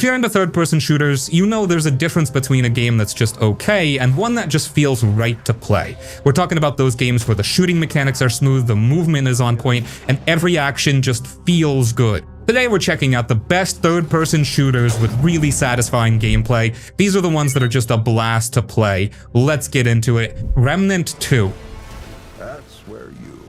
If you're into third-person shooters, you know there's a difference between a game that's just okay and one that just feels right to play. We're talking about those games where the shooting mechanics are smooth, the movement is on point, and every action just feels good. Today we're checking out the best third-person shooters with really satisfying gameplay. These are the ones that are just a blast to play. Let's get into it. Remnant II.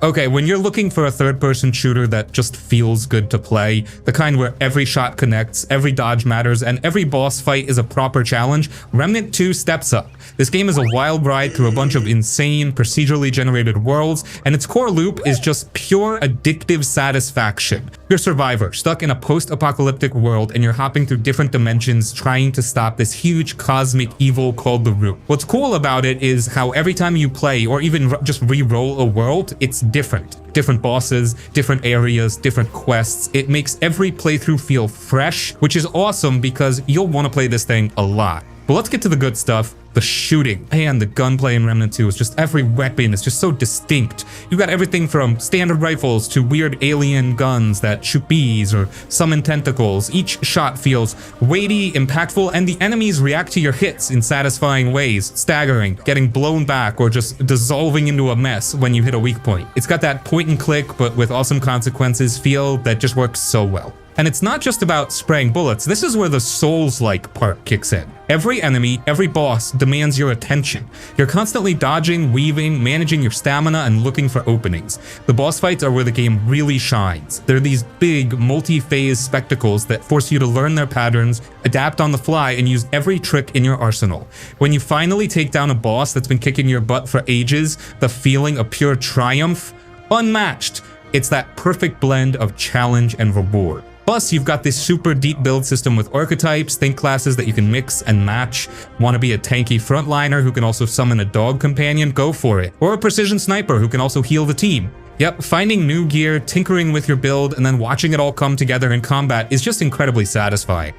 Okay, when you're looking for a third-person shooter that just feels good to play, the kind where every shot connects, every dodge matters, and every boss fight is a proper challenge, Remnant 2 steps up. This game is a wild ride through a bunch of insane, procedurally generated worlds, and its core loop is just pure addictive satisfaction. You're a survivor, stuck in a post-apocalyptic world, and you're hopping through different dimensions trying to stop this huge cosmic evil called the Root. What's cool about it is how every time you play, or even just re-roll a world, it's different. Different bosses, different areas, different quests. It makes every playthrough feel fresh, which is awesome because you'll want to play this thing a lot. But let's get to the good stuff. The shooting. Man, the gunplay in Remnant 2 is just every weapon is just so distinct. You got everything from standard rifles to weird alien guns that shoot bees or summon tentacles. Each shot feels weighty, impactful, and the enemies react to your hits in satisfying ways, staggering, getting blown back, or just dissolving into a mess when you hit a weak point. It's got that point and click, but with awesome consequences feel that just works so well. And it's not just about spraying bullets, this is where the Souls-like part kicks in. Every enemy, every boss demands your attention. You're constantly dodging, weaving, managing your stamina, and looking for openings. The boss fights are where the game really shines. They're these big, multi-phase spectacles that force you to learn their patterns, adapt on the fly, and use every trick in your arsenal. When you finally take down a boss that's been kicking your butt for ages, the feeling of pure triumph, unmatched. It's that perfect blend of challenge and reward. Plus, you've got this super deep build system with archetypes, think classes that you can mix and match. Want to be a tanky frontliner who can also summon a dog companion? Go for it. Or a precision sniper who can also heal the team. Yep, finding new gear, tinkering with your build, and then watching it all come together in combat is just incredibly satisfying.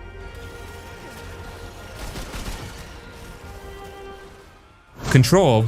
Control.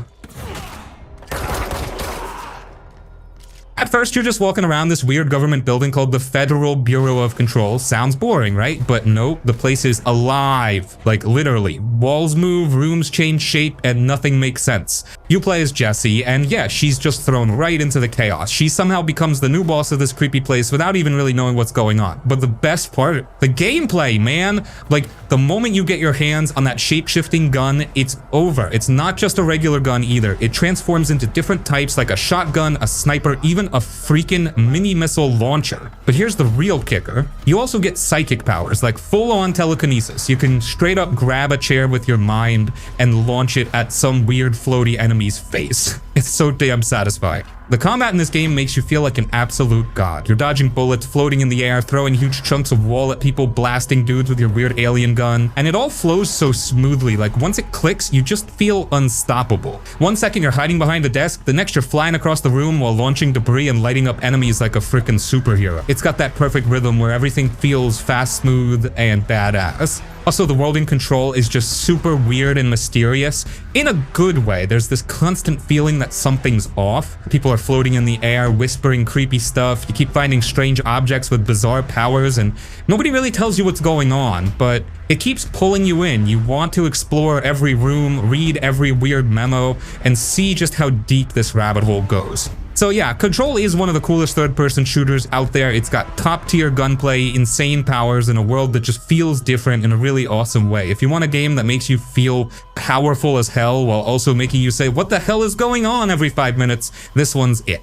At first, you're just walking around this weird government building called the Federal Bureau of Control. Sounds boring, right? But nope, the place is alive. Like, literally. Walls move, rooms change shape, and nothing makes sense. You play as Jessie, and yeah, she's just thrown right into the chaos. She somehow becomes the new boss of this creepy place without even really knowing what's going on. But the best part, the gameplay, man! Like, the moment you get your hands on that shape-shifting gun, it's over. It's not just a regular gun either. It transforms into different types like a shotgun, a sniper, even a freaking mini missile launcher. But here's the real kicker. You also get psychic powers, like full-on telekinesis. You can straight up grab a chair with your mind and launch it at some weird floaty enemy's face. It's so damn satisfying. The combat in this game makes you feel like an absolute god. You're dodging bullets, floating in the air, throwing huge chunks of wall at people, blasting dudes with your weird alien gun, and it all flows so smoothly. Like, once it clicks, you just feel unstoppable. One second you're hiding behind a desk, the next you're flying across the room while launching debris and lighting up enemies like a freaking superhero. It's got that perfect rhythm where everything feels fast, smooth, and badass. Also, the world in Control is just super weird and mysterious in a good way. There's this constant feeling that something's off. People are floating in the air, whispering creepy stuff. You keep finding strange objects with bizarre powers, and nobody really tells you what's going on, but it keeps pulling you in. You want to explore every room, read every weird memo, and see just how deep this rabbit hole goes. So yeah, Control is one of the coolest third-person shooters out there. It's got top-tier gunplay, insane powers, and a world that just feels different in a really awesome way. If you want a game that makes you feel powerful as hell while also making you say, what the hell is going on every 5 minutes, this one's it.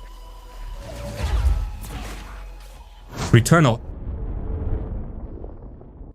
Returnal.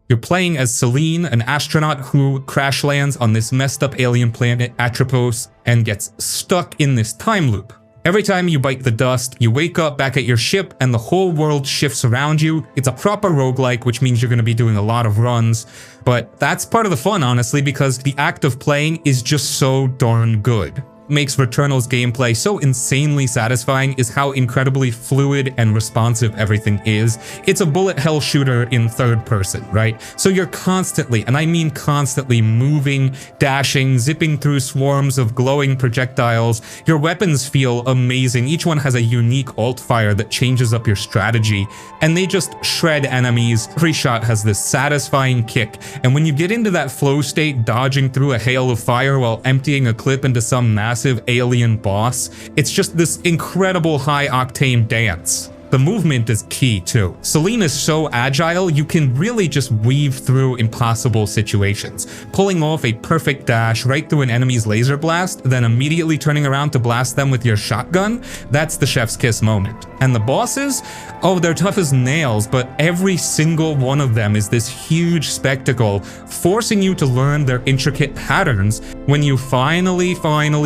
You're playing as Celine, an astronaut who crash lands on this messed up alien planet, Atropos, and gets stuck in this time loop. Every time you bite the dust, you wake up back at your ship and the whole world shifts around you. It's a proper roguelike, which means you're going to be doing a lot of runs. But that's part of the fun, honestly, because the act of playing is just so darn good. makes Returnal's gameplay so insanely satisfying is how incredibly fluid and responsive everything is. It's a bullet hell shooter in third person, right? So you're constantly, and I mean constantly, moving, dashing, zipping through swarms of glowing projectiles. Your weapons feel amazing. Each one has a unique alt fire that changes up your strategy, and they just shred enemies. Every shot has this satisfying kick, and when you get into that flow state, dodging through a hail of fire while emptying a clip into some massive alien boss, it's just this incredible high-octane dance. The movement is key too. Celine is so agile, you can really just weave through impossible situations, pulling off a perfect dash right through an enemy's laser blast, then immediately turning around to blast them with your shotgun. That's the chef's kiss moment. And the bosses? Oh, they're tough as nails, but every single one of them is this huge spectacle, forcing you to learn their intricate patterns. When you finally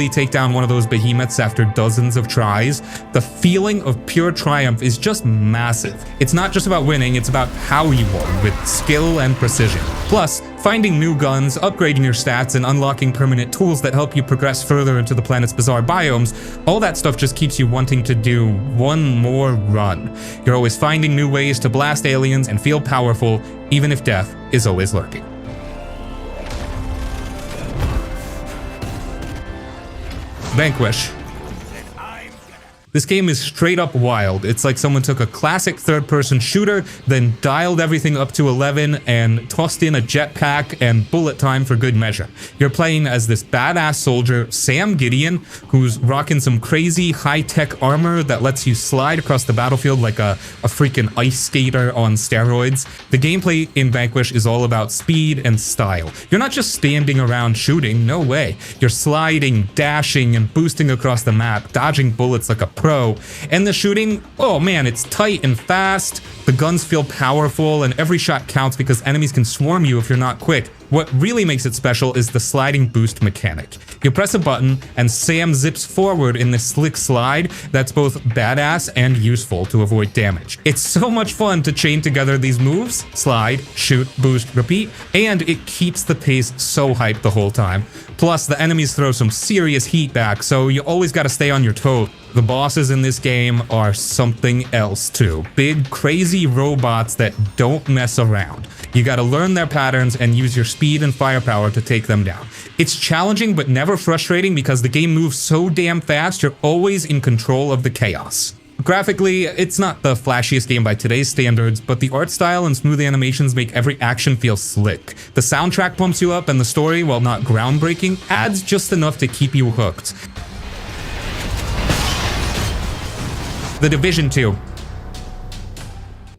take down one of those behemoths after dozens of tries, the feeling of pure triumph is just massive. It's not just about winning, it's about how you won, with skill and precision. Plus, finding new guns, upgrading your stats, and unlocking permanent tools that help you progress further into the planet's bizarre biomes, all that stuff just keeps you wanting to do one more run. You're always finding new ways to blast aliens and feel powerful, even if death is always lurking. Vanquish. This game is straight up wild. It's like someone took a classic third-person shooter, then dialed everything up to 11 and tossed in a jetpack and bullet time for good measure. You're playing as this badass soldier, Sam Gideon, who's rocking some crazy high-tech armor that lets you slide across the battlefield like a freaking ice skater on steroids. The gameplay in Vanquish is all about speed and style. You're not just standing around shooting, no way. You're sliding, dashing, and boosting across the map, dodging bullets like a pro. And the shooting, oh man, it's tight and fast. The guns feel powerful and every shot counts because enemies can swarm you if you're not quick. What really makes it special is the sliding boost mechanic. You press a button and Sam zips forward in this slick slide that's both badass and useful to avoid damage. It's so much fun to chain together these moves, slide, shoot, boost, repeat, and it keeps the pace so hyped the whole time. Plus, the enemies throw some serious heat back, so you always gotta stay on your toes. The bosses in this game are something else too. Big, crazy robots that don't mess around. You gotta learn their patterns and use your speed and firepower to take them down. It's challenging but never frustrating because the game moves so damn fast, you're always in control of the chaos. Graphically, it's not the flashiest game by today's standards, but the art style and smooth animations make every action feel slick. The soundtrack pumps you up and the story, while not groundbreaking, adds just enough to keep you hooked. The Division 2.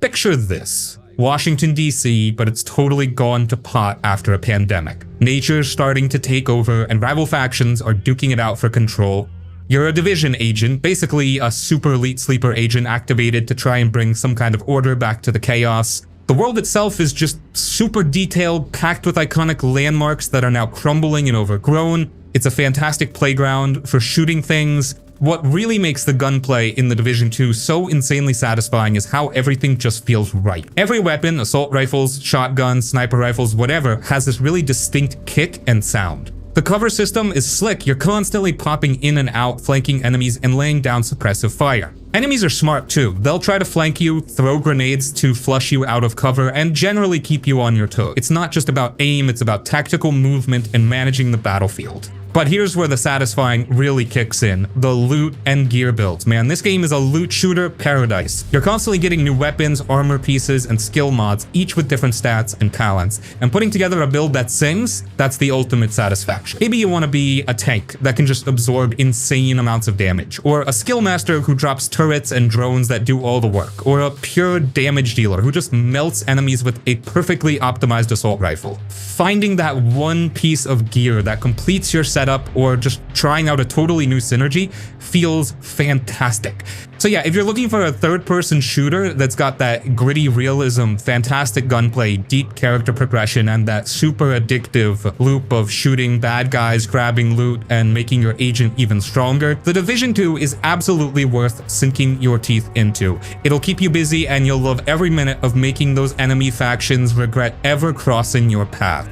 Picture this. Washington, D.C., but it's totally gone to pot after a pandemic. Nature's starting to take over, and rival factions are duking it out for control. You're a Division agent, basically a super elite sleeper agent activated to try and bring some kind of order back to the chaos. The world itself is just super detailed, packed with iconic landmarks that are now crumbling and overgrown. It's a fantastic playground for shooting things. What really makes the gunplay in The Division 2 so insanely satisfying is how everything just feels right. Every weapon, assault rifles, shotguns, sniper rifles, whatever, has this really distinct kick and sound. The cover system is slick. You're constantly popping in and out, flanking enemies and laying down suppressive fire. Enemies are smart too. They'll try to flank you, throw grenades to flush you out of cover, and generally keep you on your toes. It's not just about aim, it's about tactical movement and managing the battlefield. But here's where the satisfying really kicks in, the loot and gear builds. Man, this game is a loot shooter paradise. You're constantly getting new weapons, armor pieces, and skill mods, each with different stats and talents. And putting together a build that sings, that's the ultimate satisfaction. Maybe you want to be a tank that can just absorb insane amounts of damage, or a skill master who drops turrets and drones that do all the work, or a pure damage dealer who just melts enemies with a perfectly optimized assault rifle. Finding that one piece of gear that completes your setup or just trying out a totally new synergy feels fantastic. So yeah, if you're looking for a third-person shooter that's got that gritty realism, fantastic gunplay, deep character progression, and that super addictive loop of shooting bad guys, grabbing loot, and making your agent even stronger, The Division 2 is absolutely worth sinking your teeth into. It'll keep you busy and you'll love every minute of making those enemy factions regret ever crossing your path.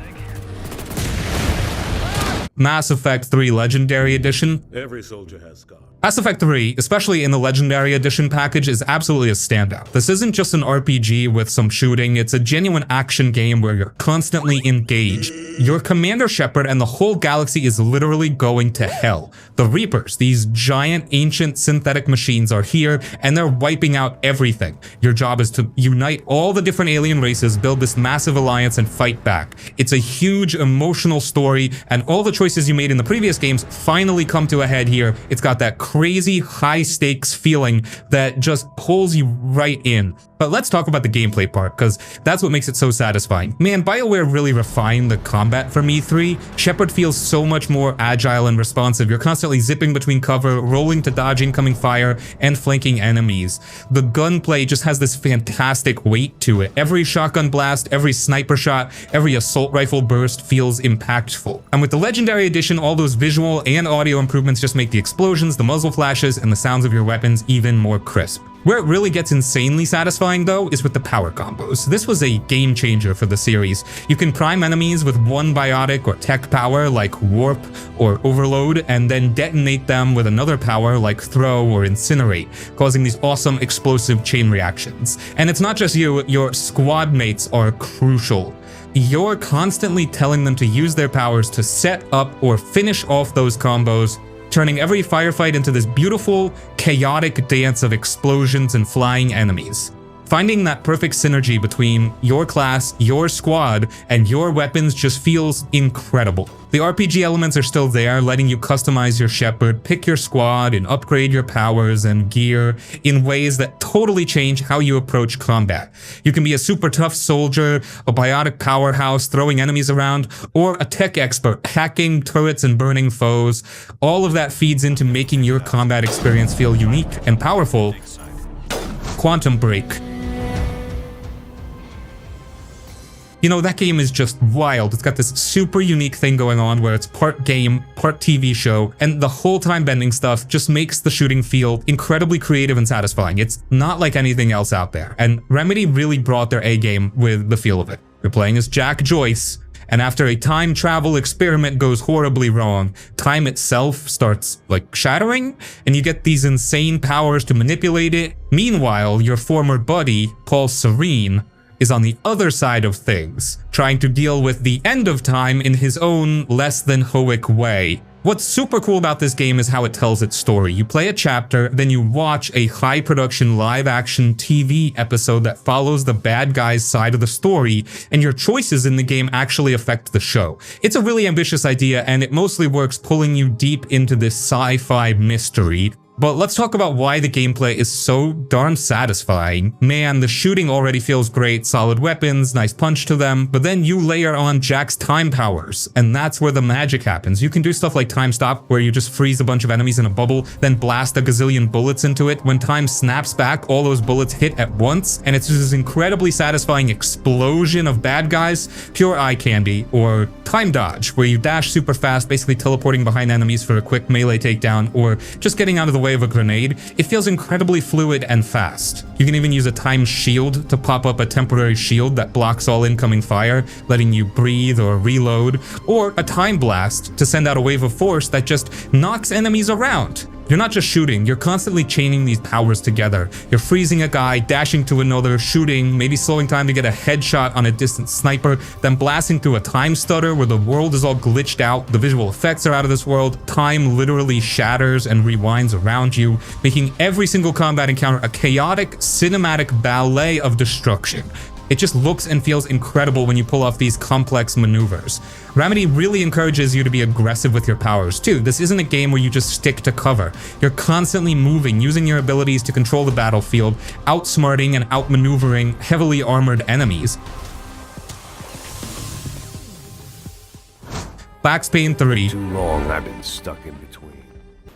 Mass Effect 3 Legendary Edition. Every soldier has scars. Mass Effect 3, especially in the Legendary Edition package, is absolutely a standout. This isn't just an RPG with some shooting, it's a genuine action game where you're constantly engaged. Your Commander Shepard and the whole galaxy is literally going to hell. The Reapers, these giant ancient synthetic machines, are here and they're wiping out everything. Your job is to unite all the different alien races, build this massive alliance, and fight back. It's a huge emotional story, and all the choices you made in the previous games finally come to a head here. It's got that crazy high stakes feeling that just pulls you right in. But let's talk about the gameplay part, because that's what makes it so satisfying. Man, BioWare really refined the combat from E3. Shepard feels so much more agile and responsive. You're constantly zipping between cover, rolling to dodge incoming fire, and flanking enemies. The gunplay just has this fantastic weight to it. Every shotgun blast, every sniper shot, every assault rifle burst feels impactful. And with the Legendary Edition, all those visual and audio improvements just make the explosions, the muzzle flashes, and the sounds of your weapons even more crisp. Where it really gets insanely satisfying though is with the power combos. This was a game changer for the series. You can prime enemies with one biotic or tech power like Warp or Overload, and then detonate them with another power like Throw or Incinerate, causing these awesome explosive chain reactions. And it's not just you, your squad mates are crucial. You're constantly telling them to use their powers to set up or finish off those combos, turning every firefight into this beautiful, chaotic dance of explosions and flying enemies. Finding that perfect synergy between your class, your squad, and your weapons just feels incredible. The RPG elements are still there, letting you customize your Shepard, pick your squad, and upgrade your powers and gear in ways that totally change how you approach combat. You can be a super tough soldier, a biotic powerhouse throwing enemies around, or a tech expert hacking turrets and burning foes. All of that feeds into making your combat experience feel unique and powerful. Quantum Break. You know, that game is just wild. It's got this super unique thing going on where it's part game, part TV show, and the whole time bending stuff just makes the shooting feel incredibly creative and satisfying. It's not like anything else out there, and Remedy really brought their A game with the feel of it. You're playing as Jack Joyce, and after a time travel experiment goes horribly wrong, time itself starts like shattering, and you get these insane powers to manipulate it. Meanwhile, your former buddy, Paul Serene, is on the other side of things, trying to deal with the end of time in his own less than heroic way. What's super cool about this game is how it tells its story. You play a chapter, then you watch a high-production live-action TV episode that follows the bad guy's side of the story, and your choices in the game actually affect the show. It's a really ambitious idea, and it mostly works pulling you deep into this sci-fi mystery. But let's talk about why the gameplay is so darn satisfying. Man, the shooting already feels great, solid weapons, nice punch to them, but then you layer on Jack's time powers, and that's where the magic happens. You can do stuff like Time Stop, where you just freeze a bunch of enemies in a bubble, then blast a gazillion bullets into it. When time snaps back, all those bullets hit at once, and it's just this incredibly satisfying explosion of bad guys, pure eye candy. Or Time Dodge, where you dash super fast, basically teleporting behind enemies for a quick melee takedown, or just getting out of the way of a grenade. It feels incredibly fluid and fast. You can even use a time shield to pop up a temporary shield that blocks all incoming fire, letting you breathe or reload, or a time blast to send out a wave of force that just knocks enemies around. You're not just shooting, you're constantly chaining these powers together. You're freezing a guy, dashing to another, shooting, maybe slowing time to get a headshot on a distant sniper, then blasting through a time stutter where the world is all glitched out, the visual effects are out of this world, time literally shatters and rewinds around you, making every single combat encounter a chaotic, cinematic ballet of destruction. It just looks and feels incredible when you pull off these complex maneuvers. Remedy really encourages you to be aggressive with your powers too. This isn't a game where you just stick to cover. You're constantly moving, using your abilities to control the battlefield, outsmarting and outmaneuvering heavily armored enemies. Max Payne 3. Too long I've been stuck in between.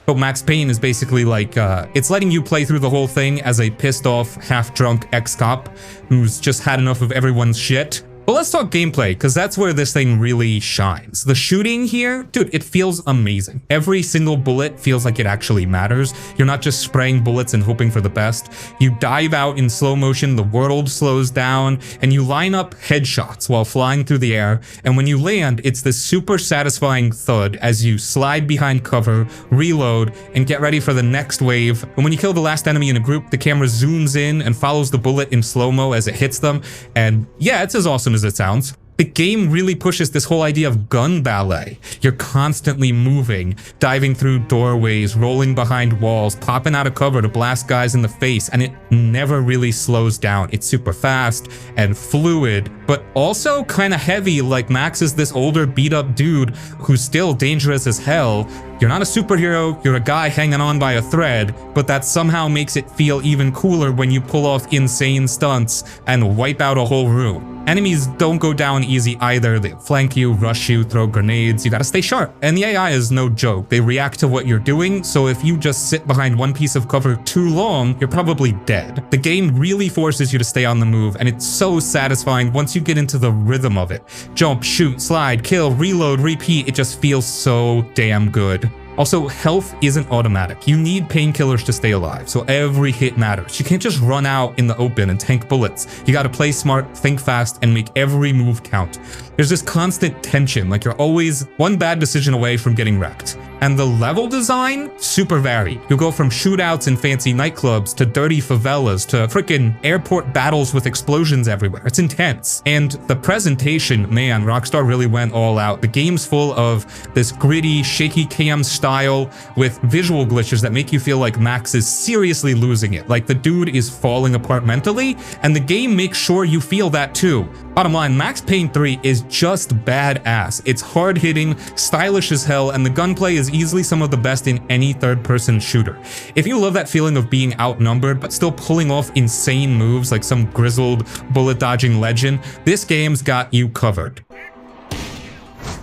So Max Payne is basically like, it's letting you play through the whole thing as a pissed off, half-drunk ex-cop who's just had enough of everyone's shit. But let's talk gameplay, because that's where this thing really shines. The shooting here, dude, it feels amazing. Every single bullet feels like it actually matters. You're not just spraying bullets and hoping for the best. You dive out in slow motion, the world slows down, and you line up headshots while flying through the air. And when you land, it's this super satisfying thud as you slide behind cover, reload, and get ready for the next wave. And when you kill the last enemy in a group, the camera zooms in and follows the bullet in slow-mo as it hits them. And yeah, it's as awesome as it sounds. The game really pushes this whole idea of gun ballet. You're constantly moving, diving through doorways, rolling behind walls, popping out of cover to blast guys in the face, and it never really slows down. It's super fast and fluid, but also kind of heavy, like Max is this older beat-up dude who's still dangerous as hell. You're not a superhero, you're a guy hanging on by a thread, but that somehow makes it feel even cooler when you pull off insane stunts and wipe out a whole room. Enemies don't go down easy either. They flank you, rush you, throw grenades. You gotta stay sharp. And the AI is no joke. They react to what you're doing, so if you just sit behind one piece of cover too long, you're probably dead. The game really forces you to stay on the move, and it's so satisfying once you get into the rhythm of it. Jump, shoot, slide, kill, reload, repeat. It just feels so damn good. Also, health isn't automatic. You need painkillers to stay alive, so every hit matters. You can't just run out in the open and tank bullets. You gotta play smart, think fast, and make every move count. There's this constant tension, like you're always one bad decision away from getting wrecked. And the level design, super varied. You'll go from shootouts in fancy nightclubs to dirty favelas to frickin' airport battles with explosions everywhere. It's intense. And the presentation, man, Rockstar really went all out. The game's full of this gritty, shaky cam style with visual glitches that make you feel like Max is seriously losing it. Like the dude is falling apart mentally, and the game makes sure you feel that too. Bottom line, Max Payne 3 is just badass. It's hard-hitting, stylish as hell, and the gunplay is easily some of the best in any third-person shooter. If you love that feeling of being outnumbered but still pulling off insane moves like some grizzled bullet-dodging legend, this game's got you covered.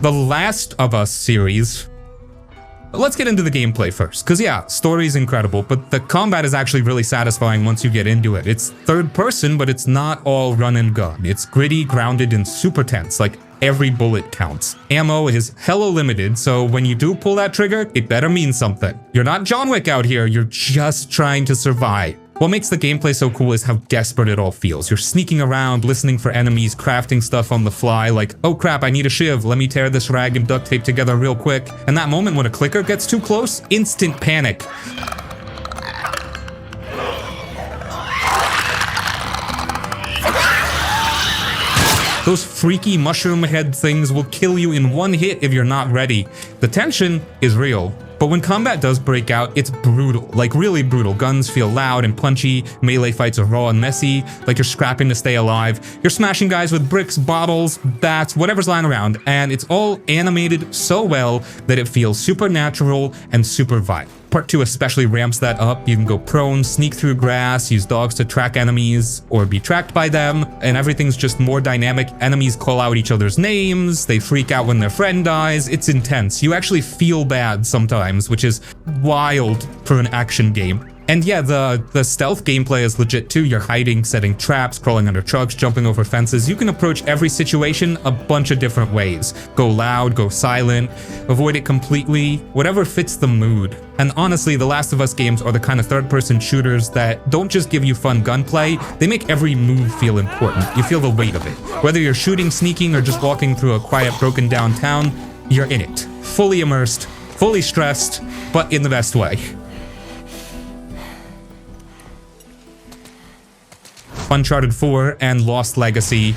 The Last of Us series. Let's get into the gameplay first, because yeah, story's incredible, but the combat is actually really satisfying once you get into it. It's third person, but it's not all run and gun. It's gritty, grounded, and super tense, like every bullet counts. Ammo is hella limited, so when you do pull that trigger, it better mean something. You're not John Wick out here, you're just trying to survive. What makes the gameplay so cool is how desperate it all feels. You're sneaking around, listening for enemies, crafting stuff on the fly, like, oh crap, I need a shiv, let me tear this rag and duct tape together real quick. And that moment when a clicker gets too close, instant panic. Those freaky mushroom head things will kill you in one hit if you're not ready. The tension is real. But when combat does break out, it's brutal, like really brutal. Guns feel loud and punchy, melee fights are raw and messy, like you're scrapping to stay alive. You're smashing guys with bricks, bottles, bats, whatever's lying around, and it's all animated so well that it feels supernatural and super violent. Part 2 especially ramps that up. You can go prone, sneak through grass, use dogs to track enemies, or be tracked by them, and everything's just more dynamic. Enemies call out each other's names, they freak out when their friend dies. It's intense. You actually feel bad sometimes, which is wild for an action game. And yeah, the stealth gameplay is legit too. You're hiding, setting traps, crawling under trucks, jumping over fences. You can approach every situation a bunch of different ways. Go loud, go silent, avoid it completely, whatever fits the mood. And honestly, the Last of Us games are the kind of third-person shooters that don't just give you fun gunplay, they make every move feel important. You feel the weight of it. Whether you're shooting, sneaking, or just walking through a quiet, broken down town, you're in it. Fully immersed, fully stressed, but in the best way. Uncharted 4 and Lost Legacy.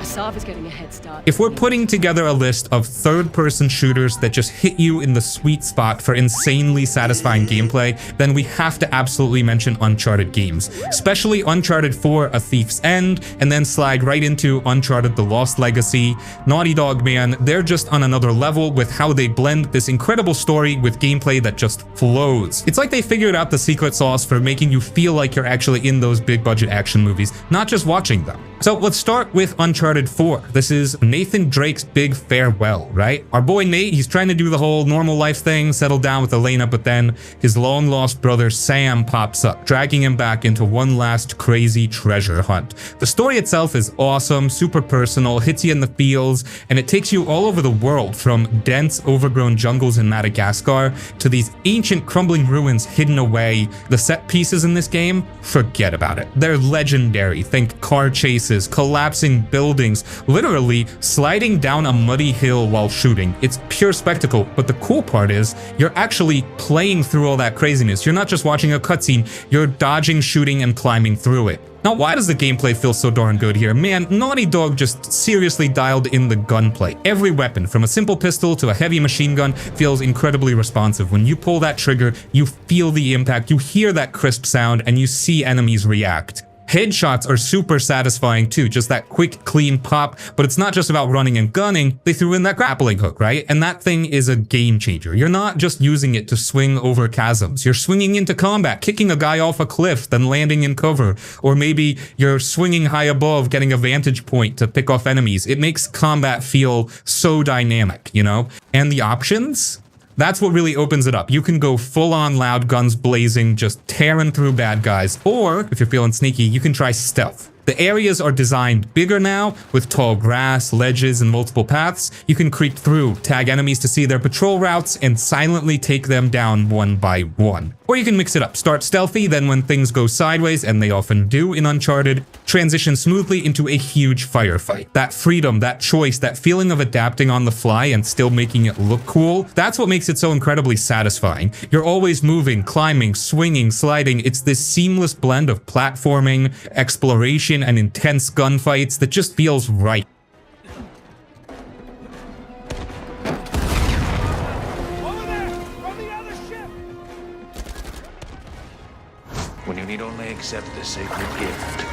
Asaf is getting a head start. If we're putting together a list of third-person shooters that just hit you in the sweet spot for insanely satisfying gameplay, then we have to absolutely mention Uncharted games. Especially Uncharted 4, A Thief's End, and then slide right into Uncharted The Lost Legacy. Naughty Dog, man, they're just on another level with how they blend this incredible story with gameplay that just flows. It's like they figured out the secret sauce for making you feel like you're actually in those big-budget action movies, not just watching them. So let's start with Uncharted Uncharted 4. This is Nathan Drake's big farewell, right? Our boy Nate, he's trying to do the whole normal life thing, settle down with Elena, but then his long-lost brother Sam pops up, dragging him back into one last crazy treasure hunt. The story itself is awesome, super personal, hits you in the feels, and it takes you all over the world, from dense, overgrown jungles in Madagascar to these ancient crumbling ruins hidden away. The set pieces in this game, forget about it. They're legendary. Think car chases, collapsing buildings, literally sliding down a muddy hill while shooting. It's pure spectacle, but the cool part is you're actually playing through all that craziness. You're not just watching a cutscene, you're dodging, shooting, and climbing through it. Now, why does the gameplay feel so darn good here? Man, Naughty Dog just seriously dialed in the gunplay. Every weapon, from a simple pistol to a heavy machine gun, feels incredibly responsive. When you pull that trigger, you feel the impact, you hear that crisp sound, and you see enemies react. Headshots are super satisfying too, just that quick, clean pop, but it's not just about running and gunning. They threw in that grappling hook, right? And that thing is a game changer. You're not just using it to swing over chasms. You're swinging into combat, kicking a guy off a cliff, then landing in cover. Or maybe you're swinging high above, getting a vantage point to pick off enemies. It makes combat feel so dynamic, you know? And the options? That's what really opens it up. You can go full on loud, guns blazing, just tearing through bad guys. Or, if you're feeling sneaky, you can try stealth. The areas are designed bigger now, with tall grass, ledges, and multiple paths. You can creep through, tag enemies to see their patrol routes, and silently take them down one by one. Or you can mix it up. Start stealthy, then when things go sideways, and they often do in Uncharted, transition smoothly into a huge firefight. That freedom, that choice, that feeling of adapting on the fly and still making it look cool, that's what makes it so incredibly satisfying. You're always moving, climbing, swinging, sliding. It's this seamless blend of platforming, exploration, and intense gunfights that just feels right. Over there! From the other ship! When you need only accept the sacred gift.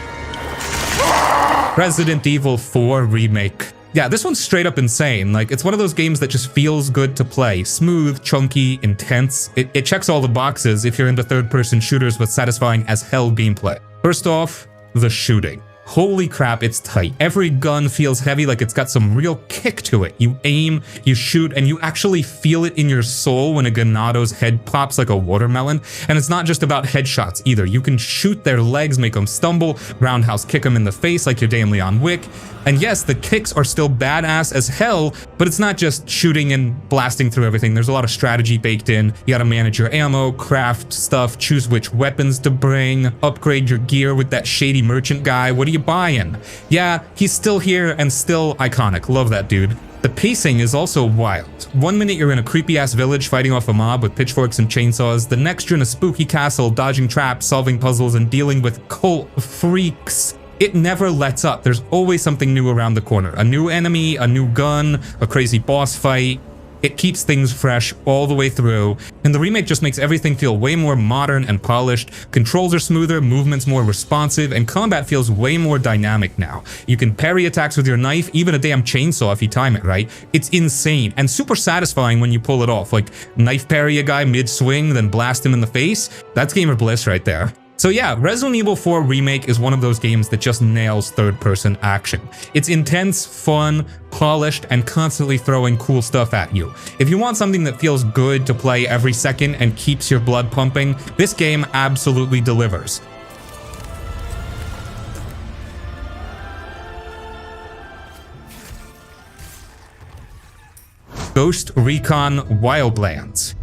Resident Evil 4 Remake. Yeah, this one's straight up insane. Like, it's one of those games that just feels good to play. Smooth, chunky, intense. It checks all the boxes if you're into third-person shooters with satisfying as hell gameplay. First off, the shooting. Holy crap, it's tight. Every gun feels heavy, like it's got some real kick to it. You aim, you shoot, and you actually feel it in your soul when a Ganado's head pops like a watermelon. And it's not just about headshots either. You can shoot their legs, make them stumble, roundhouse kick them in the face like your damn Leon Wick. And yes, the kicks are still badass as hell, but it's not just shooting and blasting through everything. There's a lot of strategy baked in. You gotta manage your ammo, craft stuff, choose which weapons to bring, upgrade your gear with that shady merchant guy. What are you buying? Yeah, he's still here and still iconic. Love that dude. The pacing is also wild. 1 minute you're in a creepy-ass village fighting off a mob with pitchforks and chainsaws. The next you're in a spooky castle, dodging traps, solving puzzles, and dealing with cult freaks. It never lets up. There's always something new around the corner. A new enemy, a new gun, a crazy boss fight. It keeps things fresh all the way through, and the remake just makes everything feel way more modern and polished. Controls are smoother, movements more responsive, and combat feels way more dynamic now. You can parry attacks with your knife, even a damn chainsaw if you time it right. It's insane, and super satisfying when you pull it off. Like, knife parry a guy mid-swing, then blast him in the face. That's gamer bliss right there. So yeah, Resident Evil 4 Remake is one of those games that just nails third-person action. It's intense, fun, polished, and constantly throwing cool stuff at you. If you want something that feels good to play every second and keeps your blood pumping, this game absolutely delivers. Ghost Recon Wildlands.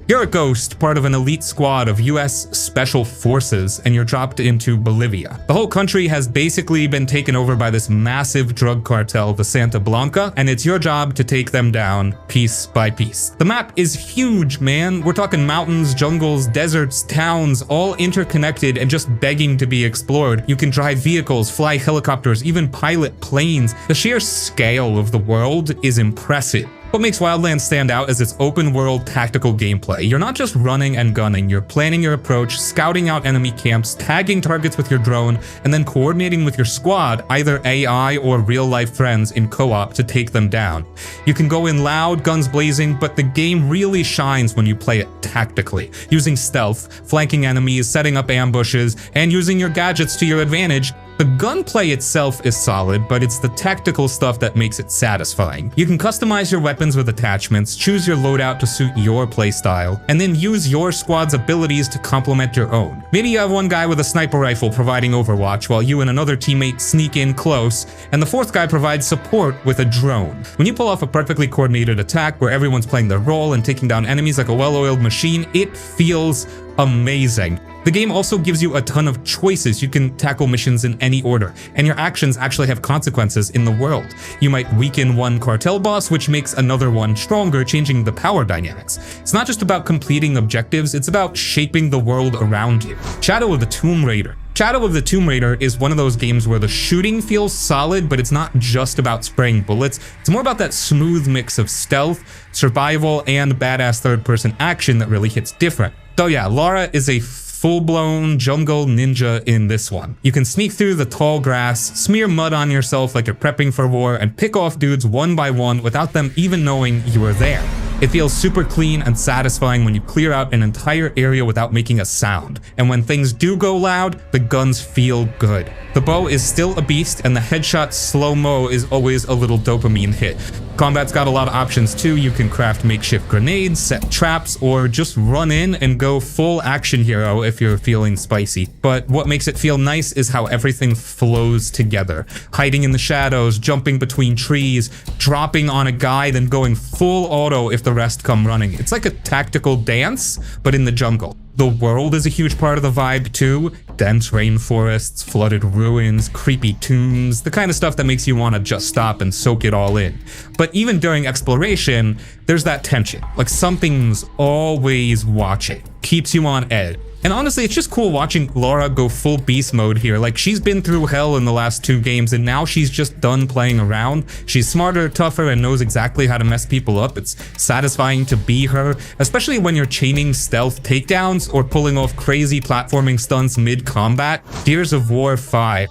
You're a ghost, part of an elite squad of US Special Forces, and you're dropped into Bolivia. The whole country has basically been taken over by this massive drug cartel, the Santa Blanca, and it's your job to take them down piece by piece. The map is huge, man. We're talking mountains, jungles, deserts, towns, all interconnected and just begging to be explored. You can drive vehicles, fly helicopters, even pilot planes. The sheer scale of the world is impressive. What makes Wildlands stand out is its open-world tactical gameplay. You're not just running and gunning, you're planning your approach, scouting out enemy camps, tagging targets with your drone, and then coordinating with your squad, either AI or real-life friends in co-op to take them down. You can go in loud, guns blazing, but the game really shines when you play it tactically, using stealth, flanking enemies, setting up ambushes, and using your gadgets to your advantage. The gunplay itself is solid, but it's the tactical stuff that makes it satisfying. You can customize your weapons with attachments, choose your loadout to suit your playstyle, and then use your squad's abilities to complement your own. Maybe you have one guy with a sniper rifle providing overwatch, while you and another teammate sneak in close, and the fourth guy provides support with a drone. When you pull off a perfectly coordinated attack where everyone's playing their role and taking down enemies like a well-oiled machine, it feels amazing. The game also gives you a ton of choices. You can tackle missions in any order, and your actions actually have consequences in the world. You might weaken one cartel boss, which makes another one stronger, changing the power dynamics. It's not just about completing objectives, it's about shaping the world around you. Shadow of the Tomb Raider. Shadow of the Tomb Raider is one of those games where the shooting feels solid, but it's not just about spraying bullets. It's more about that smooth mix of stealth, survival, and badass third-person action that really hits different. So yeah, Lara is a full-blown jungle ninja in this one. You can sneak through the tall grass, smear mud on yourself like you're prepping for war, and pick off dudes one by one without them even knowing you were there. It feels super clean and satisfying when you clear out an entire area without making a sound. And when things do go loud, the guns feel good. The bow is still a beast, and the headshot slow-mo is always a little dopamine hit. Combat's got a lot of options too. You can craft makeshift grenades, set traps, or just run in and go full action hero if you're feeling spicy. But what makes it feel nice is how everything flows together. Hiding in the shadows, jumping between trees, dropping on a guy, then going full auto if the rest come running. It's like a tactical dance, but in the jungle. The world is a huge part of the vibe too. Dense rainforests, flooded ruins, creepy tombs, the kind of stuff that makes you want to just stop and soak it all in. But even during exploration, there's that tension, like something's always watching, keeps you on edge. And honestly, it's just cool watching Lara go full beast mode here. Like, she's been through hell in the last 2 games, and now she's just done playing around. She's smarter, tougher, and knows exactly how to mess people up. It's satisfying to be her, especially when you're chaining stealth takedowns or pulling off crazy platforming stunts mid-combat. Gears of War 5.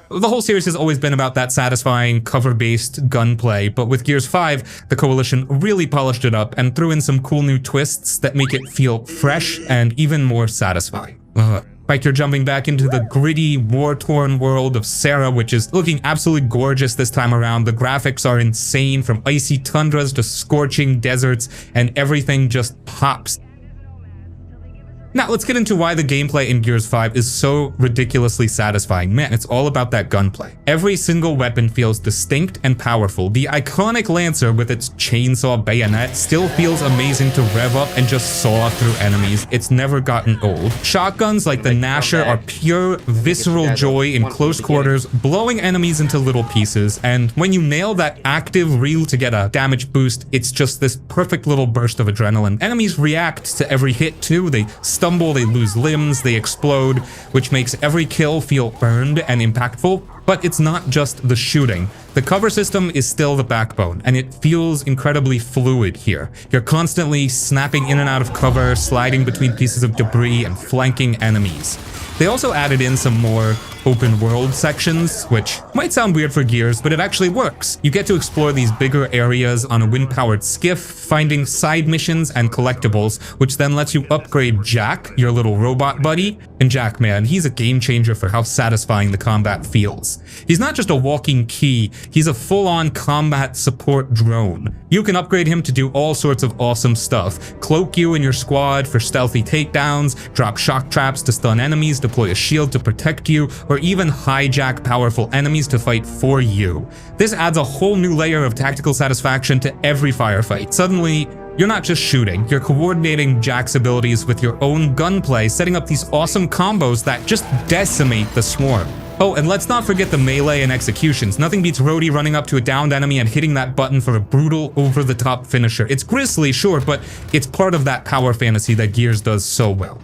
The whole series has always been about that satisfying cover-based gunplay, but with Gears 5, the Coalition really polished it up and threw in some cool new twists that make it feel fresh and even more satisfying. Like you're jumping back into the gritty, war-torn world of Sarah, which is looking absolutely gorgeous this time around. The graphics are insane, from icy tundras to scorching deserts, and everything just pops. Now, let's get into why the gameplay in Gears 5 is so ridiculously satisfying. Man, it's all about that gunplay. Every single weapon feels distinct and powerful. The iconic Lancer with its chainsaw bayonet still feels amazing to rev up and just saw through enemies. It's never gotten old. Shotguns like the Gnasher are pure, visceral joy in close quarters, blowing enemies into little pieces. And when you nail that active reel to get a damage boost, it's just this perfect little burst of adrenaline. Enemies react to every hit too. They stumble, they lose limbs, they explode, which makes every kill feel earned and impactful. But it's not just the shooting. The cover system is still the backbone, and it feels incredibly fluid here. You're constantly snapping in and out of cover, sliding between pieces of debris, and flanking enemies. They also added in some more open world sections, which might sound weird for Gears, but it actually works. You get to explore these bigger areas on a wind-powered skiff, finding side missions and collectibles, which then lets you upgrade Jack, your little robot buddy. And Jack, man, he's a game changer for how satisfying the combat feels. He's not just a walking key, he's a full-on combat support drone. You can upgrade him to do all sorts of awesome stuff. Cloak you and your squad for stealthy takedowns, drop shock traps to stun enemies, deploy a shield to protect you, or even hijack powerful enemies to fight for you. This adds a whole new layer of tactical satisfaction to every firefight. Suddenly, you're not just shooting, you're coordinating Jack's abilities with your own gunplay, setting up these awesome combos that just decimate the swarm. Oh, and let's not forget the melee and executions. Nothing beats Rhodey running up to a downed enemy and hitting that button for a brutal, over-the-top finisher. It's grisly, sure, but it's part of that power fantasy that Gears does so well.